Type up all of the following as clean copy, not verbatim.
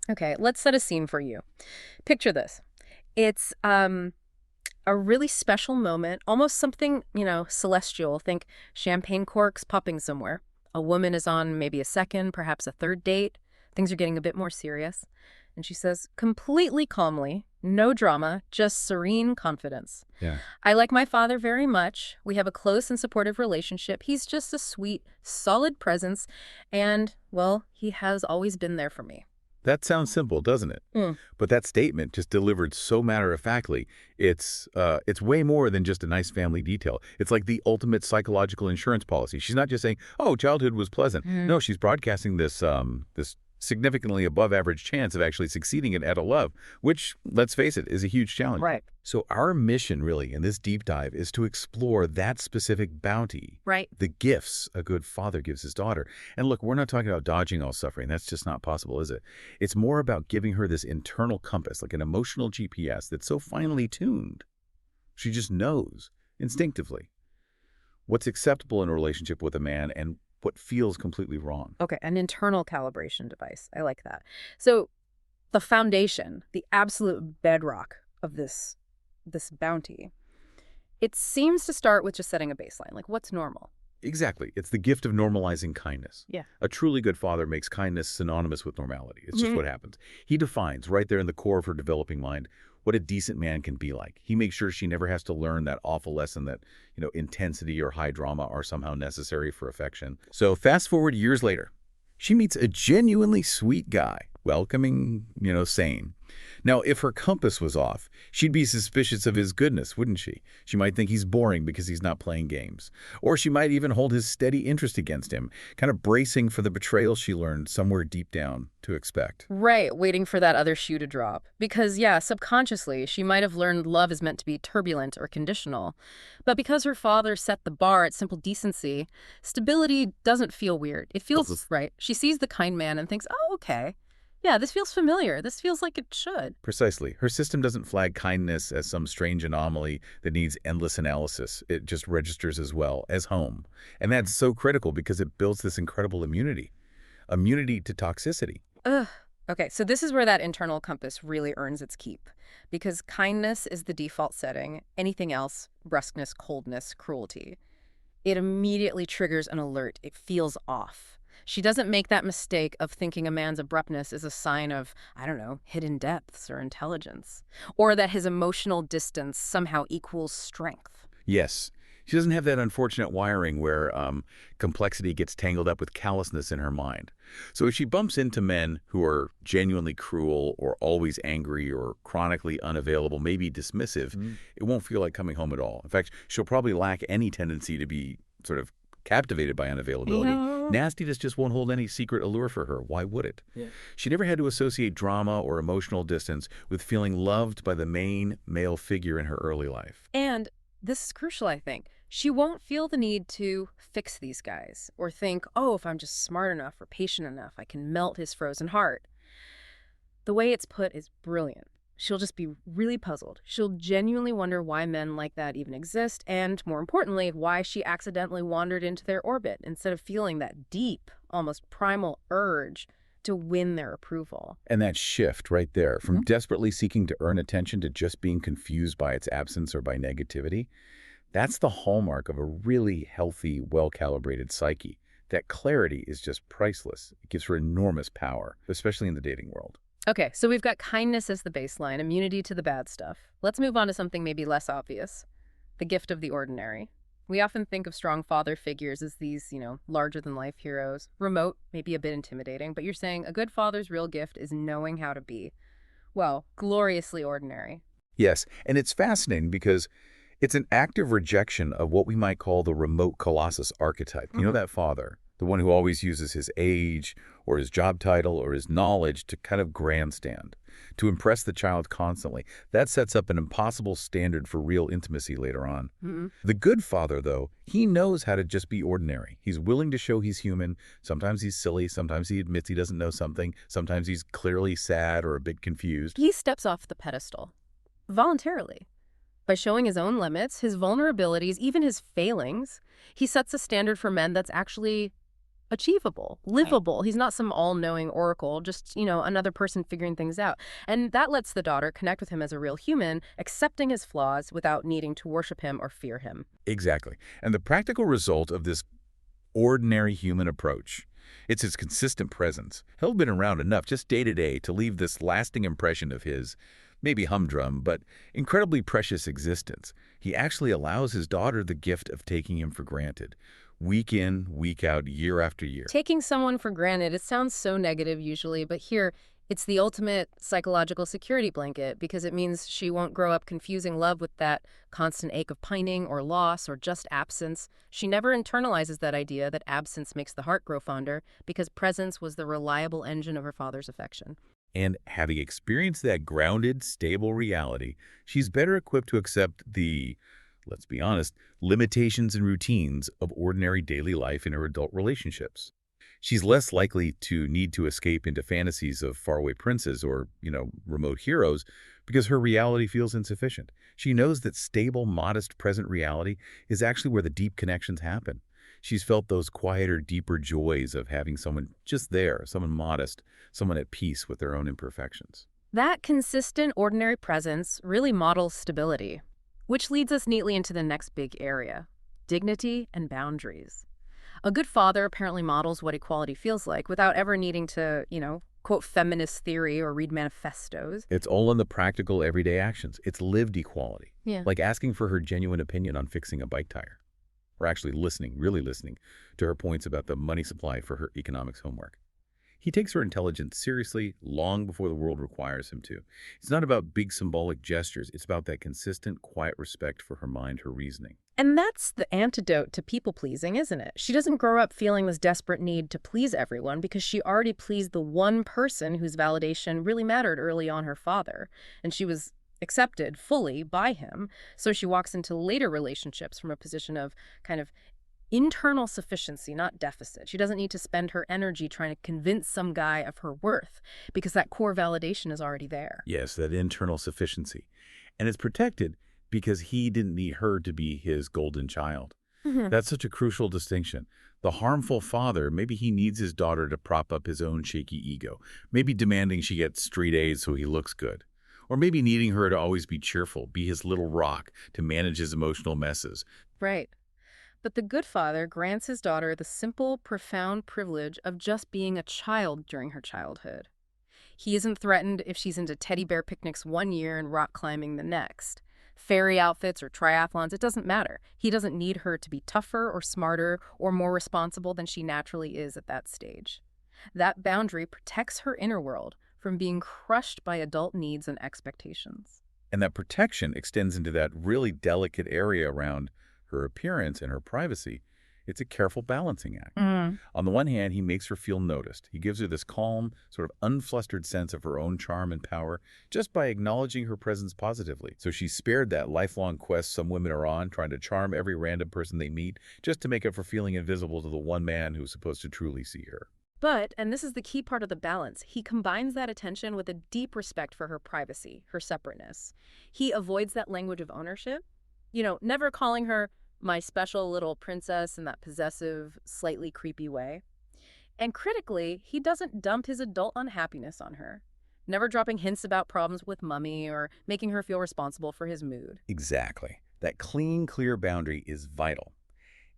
Okay, let's set a scene for you. Picture this. It's a really special moment, almost something, celestial. Think champagne corks popping somewhere. A woman is on maybe a second, perhaps a third date. Things are getting a bit more serious. And she says, completely calmly, no drama, just serene confidence. Yeah. I like my father very much. We have a close and supportive relationship. He's just a sweet, solid presence. And, well, he has always been there for me. That sounds simple, doesn't it? Mm, But that statement, just delivered so matter-of-factly, it's way more than just a nice family detail. It's like the ultimate psychological insurance policy. She's not just saying, "Oh, childhood was pleasant." mm. No, she's broadcasting this significantly above-average chance of actually succeeding at a love, which, let's face it, is a huge challenge. Right. So our mission, really, in this deep dive is to explore that specific bounty, Right. the gifts a good father gives his daughter. And look, we're not talking about dodging all suffering. That's just not possible, is it? It's more about giving her this internal compass, like an emotional GPS that's so finely tuned. She just knows instinctively what's acceptable in a relationship with a man and what feels completely wrong. Okay, an internal calibration device. I like that. So the foundation, the absolute bedrock of this bounty, it seems to start with just setting a baseline. Like, what's normal? Exactly. It's the gift of normalizing kindness. Yeah. A truly good father makes kindness synonymous with normality. It's just Mhm. what happens. He defines, right there in the core of her developing mind, what a decent man can be like. He makes sure she never has to learn that awful lesson that, intensity or high drama are somehow necessary for affection. So fast forward years later, she meets a genuinely sweet guy, welcoming, sane. Now, if her compass was off, she'd be suspicious of his goodness, wouldn't she? She might think he's boring because he's not playing games. Or she might even hold his steady interest against him, kind of bracing for the betrayal she learned somewhere deep down to expect. Right, waiting for that other shoe to drop. Because, yeah, subconsciously, she might have learned love is meant to be turbulent or conditional. But because her father set the bar at simple decency, stability doesn't feel weird. It feels right. She sees the kind man and thinks, oh, okay. Yeah, this feels familiar. This feels like it should. Precisely. Her system doesn't flag kindness as some strange anomaly that needs endless analysis. It just registers as well as home. And that's so critical because it builds this incredible immunity to toxicity. Ugh. Okay, so this is where that internal compass really earns its keep. Because kindness is the default setting. Anything else, brusqueness, coldness, cruelty, it immediately triggers an alert. It feels off. She doesn't make that mistake of thinking a man's abruptness is a sign of, I don't know, hidden depths or intelligence, or that his emotional distance somehow equals strength. Yes. She doesn't have that unfortunate wiring where complexity gets tangled up with callousness in her mind. So if she bumps into men who are genuinely cruel or always angry or chronically unavailable, maybe dismissive, it won't feel like coming home at all. In fact, she'll probably lack any tendency to be sort of captivated by unavailability. Nastiness just won't hold any secret allure for her. Why would it? Yeah. She never had to associate drama or emotional distance with feeling loved by the main male figure in her early life. And this is crucial, I think. She won't feel the need to fix these guys or think, oh, if I'm just smart enough or patient enough, I can melt his frozen heart. The way it's put is brilliant. She'll just be really puzzled. She'll genuinely wonder why men like that even exist, and more importantly, why she accidentally wandered into their orbit instead of feeling that deep, almost primal urge to win their approval. And that shift right there, from Mhm. desperately seeking to earn attention to just being confused by its absence or by negativity, that's the hallmark of a really healthy, well-calibrated psyche. That clarity is just priceless. It gives her enormous power, especially in the dating world. Okay, so we've got kindness as the baseline, immunity to the bad stuff. Let's move on to something maybe less obvious, the gift of the ordinary. We often think of strong father figures as these, larger-than-life heroes. Remote, maybe a bit intimidating, but you're saying a good father's real gift is knowing how to be, well, gloriously ordinary. Yes, and it's fascinating because it's an active rejection of what we might call the remote colossus archetype. You know, Mhm. that father, the one who always uses his age or his job title or his knowledge to kind of grandstand, to impress the child constantly. That sets up an impossible standard for real intimacy later on. Mm-mm. The good father, though, he knows how to just be ordinary. He's willing to show he's human. Sometimes he's silly. Sometimes he admits he doesn't know something. Sometimes he's clearly sad or a bit confused. He steps off the pedestal, voluntarily. By showing his own limits, his vulnerabilities, even his failings, he sets a standard for men that's actually achievable, Right. livable. He's not some all-knowing oracle, just, another person figuring things out. And that lets the daughter connect with him as a real human, accepting his flaws without needing to worship him or fear him. Exactly. And the practical result of this ordinary human approach, it's his consistent presence. He'll been around enough just day to day to leave this lasting impression of his, maybe humdrum, but incredibly precious existence. He actually allows his daughter the gift of taking him for granted, week in, week out, year after year. Taking someone for granted, it sounds so negative usually, but here it's the ultimate psychological security blanket because it means she won't grow up confusing love with that constant ache of pining or loss or just absence. She never internalizes that idea that absence makes the heart grow fonder because presence was the reliable engine of her father's affection. And having experienced that grounded, stable reality, she's better equipped to accept the, let's be honest, limitations and routines of ordinary daily life in her adult relationships. She's less likely to need to escape into fantasies of faraway princes or, remote heroes because her reality feels insufficient. She knows that stable, modest, present reality is actually where the deep connections happen. She's felt those quieter, deeper joys of having someone just there, someone modest, someone at peace with their own imperfections. That consistent, ordinary presence really models stability, which leads us neatly into the next big area: dignity and boundaries. A good father apparently models what equality feels like without ever needing to, quote feminist theory or read manifestos. It's all in the practical, everyday actions. It's lived equality, Yeah. like asking for her genuine opinion on fixing a bike tire, or actually listening, really listening, to her points about the money supply for her economics homework. He takes her intelligence seriously long before the world requires him to. It's not about big symbolic gestures. It's about that consistent, quiet respect for her mind, her reasoning. And that's the antidote to people-pleasing, isn't it? She doesn't grow up feeling this desperate need to please everyone because she already pleased the one person whose validation really mattered early on, her father. And she was accepted fully by him. So she walks into later relationships from a position of kind of internal sufficiency, not deficit. She doesn't need to spend her energy trying to convince some guy of her worth because that core validation is already there. Yes, that internal sufficiency. And it's protected because he didn't need her to be his golden child. Mhm. That's such a crucial distinction. The harmful father, maybe he needs his daughter to prop up his own shaky ego, maybe demanding she gets straight A's so he looks good, or maybe needing her to always be cheerful, be his little rock to manage his emotional messes. Right. But the good father grants his daughter the simple, profound privilege of just being a child during her childhood. He isn't threatened if she's into teddy bear picnics one year and rock climbing the next. Fairy outfits or triathlons, it doesn't matter. He doesn't need her to be tougher or smarter or more responsible than she naturally is at that stage. That boundary protects her inner world from being crushed by adult needs and expectations. And that protection extends into that really delicate area around her appearance and her privacy. It's a careful balancing act. Mm. On the one hand, he makes her feel noticed. He gives her this calm, sort of unflustered sense of her own charm and power just by acknowledging her presence positively. So she's spared that lifelong quest some women are on, trying to charm every random person they meet just to make up for feeling invisible to the one man who's supposed to truly see her. But, and this is the key part of the balance, he combines that attention with a deep respect for her privacy, her separateness. He avoids that language of ownership, never calling her my special little princess in that possessive, slightly creepy way. And critically, he doesn't dump his adult unhappiness on her, never dropping hints about problems with mummy or making her feel responsible for his mood. Exactly. That clean, clear boundary is vital.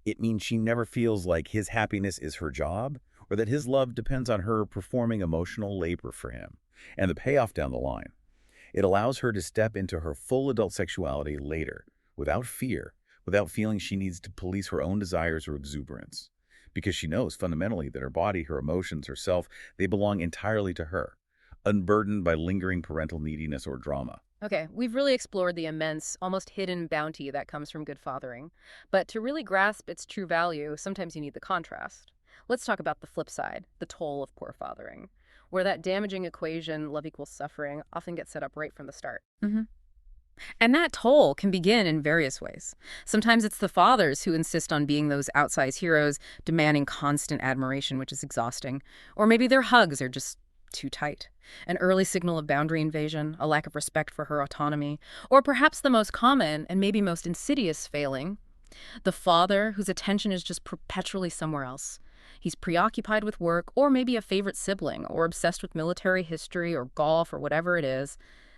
It means she never feels like his happiness is her job or that his love depends on her performing emotional labor for him. And the payoff down the line. It allows her to step into her full adult sexuality later, without fear, without feeling she needs to police her own desires or exuberance. Because she knows fundamentally that her body, her emotions, herself, they belong entirely to her, unburdened by lingering parental neediness or drama. Okay, we've really explored the immense, almost hidden bounty that comes from good fathering. But to really grasp its true value, sometimes you need the contrast. Let's talk about the flip side, the toll of poor fathering, where that damaging equation, love equals suffering, often gets set up right from the start. And that toll can begin in various ways. Sometimes it's the fathers who insist on being those outsized heroes, demanding constant admiration, which is exhausting. Or maybe their hugs are just too tight. An early signal of boundary invasion, a lack of respect for her autonomy. Or perhaps the most common and maybe most insidious failing, the father whose attention is just perpetually somewhere else. He's preoccupied with work, or maybe a favorite sibling, or obsessed with military history or golf or whatever it is.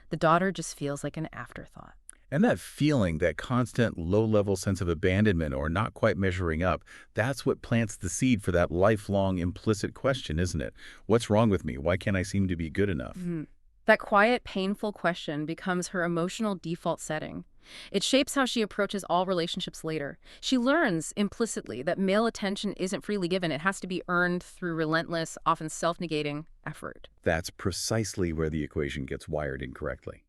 The daughter just feels like an afterthought. And that feeling, that constant low-level sense of abandonment or not quite measuring up, that's what plants the seed for that lifelong implicit question, isn't it? What's wrong with me? Why can't I seem to be good enough? Mhm. That quiet, painful question becomes her emotional default setting. It shapes how she approaches all relationships later. She learns implicitly that male attention isn't freely given. It has to be earned through relentless, often self-negating effort. That's precisely where the equation gets wired incorrectly.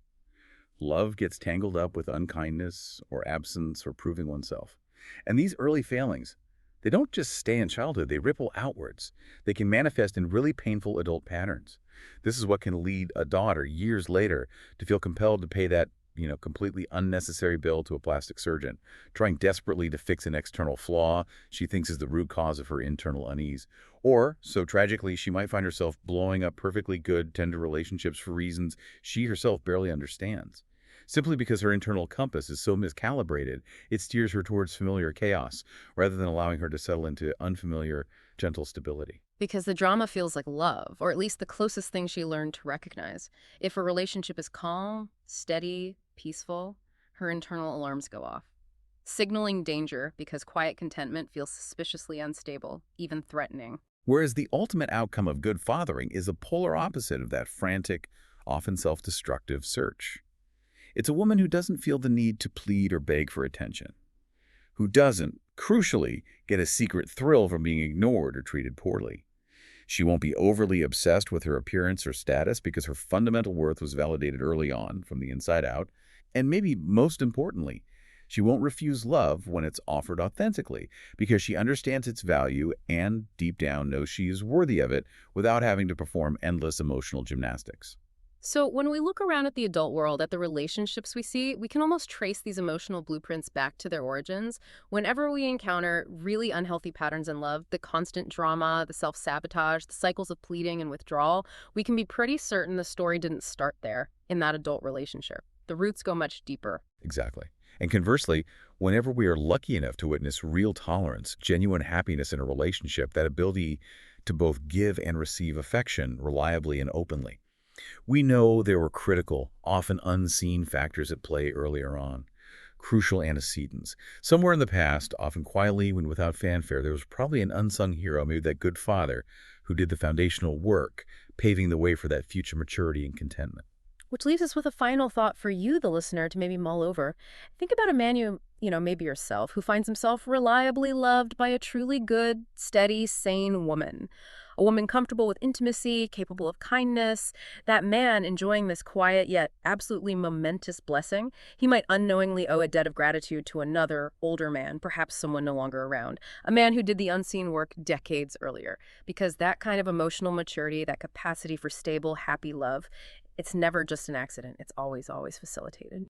Love gets tangled up with unkindness or absence or proving oneself. And these early failings, they don't just stay in childhood, they ripple outwards. They can manifest in really painful adult patterns. This is what can lead a daughter years later to feel compelled to pay that, completely unnecessary bill to a plastic surgeon, trying desperately to fix an external flaw she thinks is the root cause of her internal unease. Or, so tragically, she might find herself blowing up perfectly good, tender relationships for reasons she herself barely understands. Simply because her internal compass is so miscalibrated, it steers her towards familiar chaos, rather than allowing her to settle into unfamiliar, gentle stability. Because the drama feels like love, or at least the closest thing she learned to recognize. If a relationship is calm, steady, peaceful, her internal alarms go off, signaling danger because quiet contentment feels suspiciously unstable, even threatening. Whereas the ultimate outcome of good fathering is a polar opposite of that frantic, often self-destructive search. It's a woman who doesn't feel the need to plead or beg for attention, who doesn't, crucially, get a secret thrill from being ignored or treated poorly. She won't be overly obsessed with her appearance or status because her fundamental worth was validated early on, from the inside out. And maybe most importantly, she won't refuse love when it's offered authentically because she understands its value and, deep down, knows she is worthy of it without having to perform endless emotional gymnastics. So, when we look around at the adult world, at the relationships we see, we can almost trace these emotional blueprints back to their origins. Whenever we encounter really unhealthy patterns in love, the constant drama, the self-sabotage, the cycles of pleading and withdrawal, we can be pretty certain the story didn't start there in that adult relationship. The roots go much deeper. Exactly. And conversely, whenever we are lucky enough to witness real tolerance, genuine happiness in a relationship, that ability to both give and receive affection reliably and openly, we know there were critical, often unseen factors at play earlier on, crucial antecedents. Somewhere in the past, often quietly and without fanfare, there was probably an unsung hero, maybe that good father, who did the foundational work, paving the way for that future maturity and contentment. Which leaves us with a final thought for you, the listener, to maybe mull over. Think about a man maybe yourself, who finds himself reliably loved by a truly good, steady, sane woman. A woman comfortable with intimacy, capable of kindness. That man enjoying this quiet yet absolutely momentous blessing, he might unknowingly owe a debt of gratitude to another, older man, perhaps someone no longer around. A man who did the unseen work decades earlier. Because that kind of emotional maturity, that capacity for stable, happy love, it's never just an accident. It's always, always facilitated.